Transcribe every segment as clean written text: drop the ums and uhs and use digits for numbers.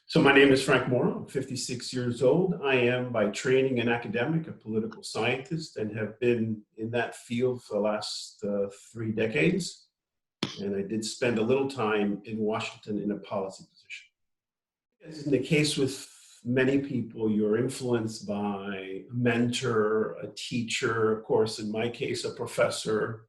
So my name is Frank Mora. I'm 56 years old. I am by training an academic, a political scientist, and have been in that field for the last 3 decades. And I did spend a little time in Washington in a policy position. As in the case with many people, you're influenced by a mentor, a teacher, of course, in my case, a professor,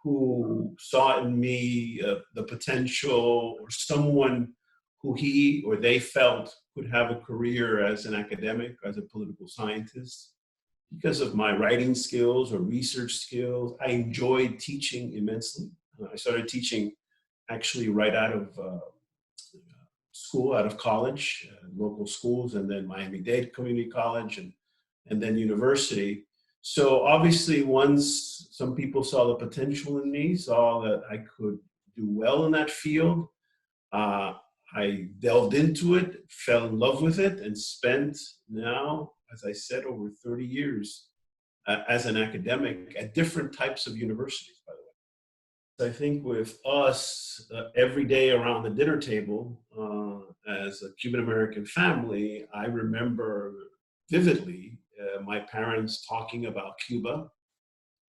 who saw in me the potential, or someone who he or they felt could have a career as an academic, as a political scientist. Because of my writing skills or research skills, I enjoyed teaching immensely. I started teaching actually right out of school, out of college, local schools, and then Miami-Dade Community College, and then university. So obviously, once some people saw the potential in me, saw that I could do well in that field, I delved into it, fell in love with it, and spent now, as I said, over 30 years as an academic at different types of universities, by the way. I think with us, every day around the dinner table, as a Cuban-American family, I remember vividly my parents talking about Cuba.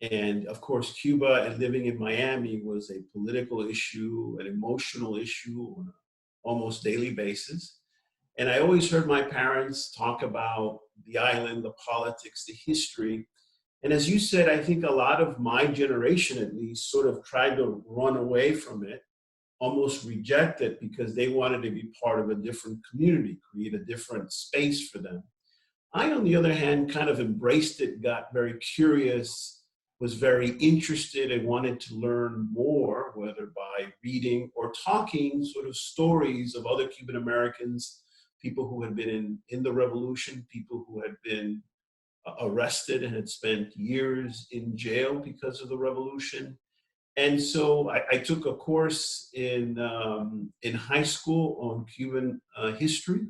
And of course, Cuba and living in Miami was a political issue, an emotional issue on an almost daily basis. And I always heard my parents talk about the island, the politics, the history. And as you said, I think a lot of my generation, at least, sort of tried to run away from it, almost reject it, because they wanted to be part of a different community, create a different space for them. I, on the other hand, kind of embraced it, got very curious, was very interested, and wanted to learn more, whether by reading or talking sort of stories of other Cuban Americans, people who had been in the revolution, people who had been arrested and had spent years in jail because of the revolution. And so I took a course in high school on Cuban history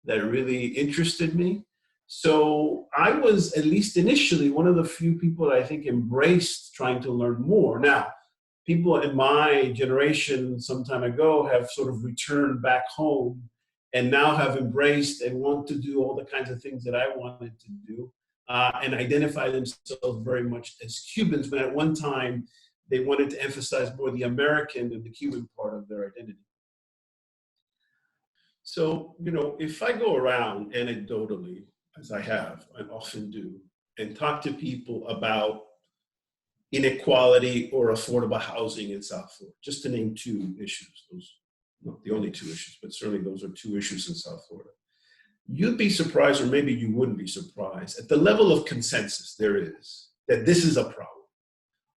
that really interested me. So I was, at least initially, one of the few people that I think embraced trying to learn more. Now, people in my generation some time ago have sort of returned back home and now have embraced and want to do all the kinds of things that I wanted to do, and identify themselves very much as Cubans, but at one time they wanted to emphasize more the American than the Cuban part of their identity. So, if I go around anecdotally, as I have and often do, and talk to people about inequality or affordable housing in South Florida, just to name two issues, those not the only two issues, but certainly those are two issues in South Florida, you'd be surprised, or maybe you wouldn't be surprised, at the level of consensus there is that this is a problem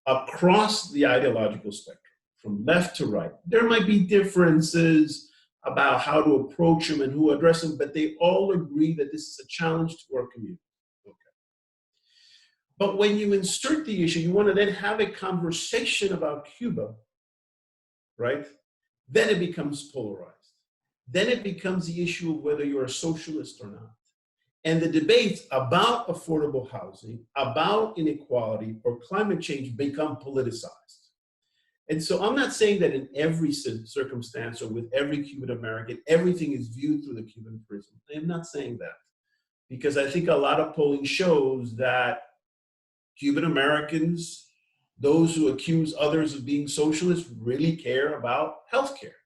across the ideological spectrum, from left to right. There might be differences about how to approach them and who address them, but they all agree that this is a challenge to our community. Okay. But when you insert the issue, you want to then have a conversation about Cuba, right? Then it becomes polarized. Then it becomes the issue of whether you're a socialist or not. And the debates about affordable housing, about inequality, or climate change become politicized. And so I'm not saying that in every circumstance or with every Cuban American, everything is viewed through the Cuban prism. I'm not saying that, because I think a lot of polling shows that Cuban Americans, those who accuse others of being socialists, really care about healthcare,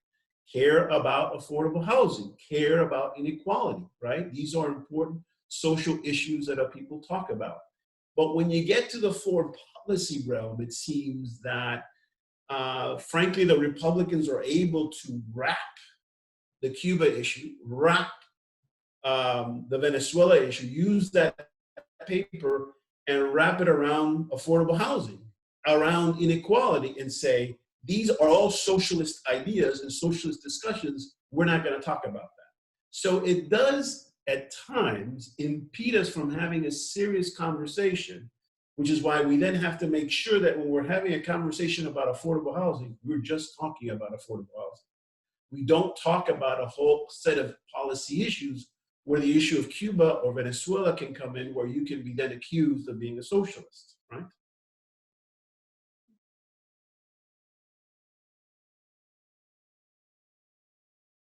care about affordable housing, care about inequality, right? These are important social issues that people talk about. But when you get to the foreign policy realm, it seems that frankly, the Republicans are able to wrap the Cuba issue, wrap the Venezuela issue, use that paper and wrap it around affordable housing, around inequality, and say, these are all socialist ideas and socialist discussions. We're not going to talk about that. So it does, at times, impede us from having a serious conversation, which is why we then have to make sure that when we're having a conversation about affordable housing, we're just talking about affordable housing. We don't talk about a whole set of policy issues where the issue of Cuba or Venezuela can come in, where you can be then accused of being a socialist, right?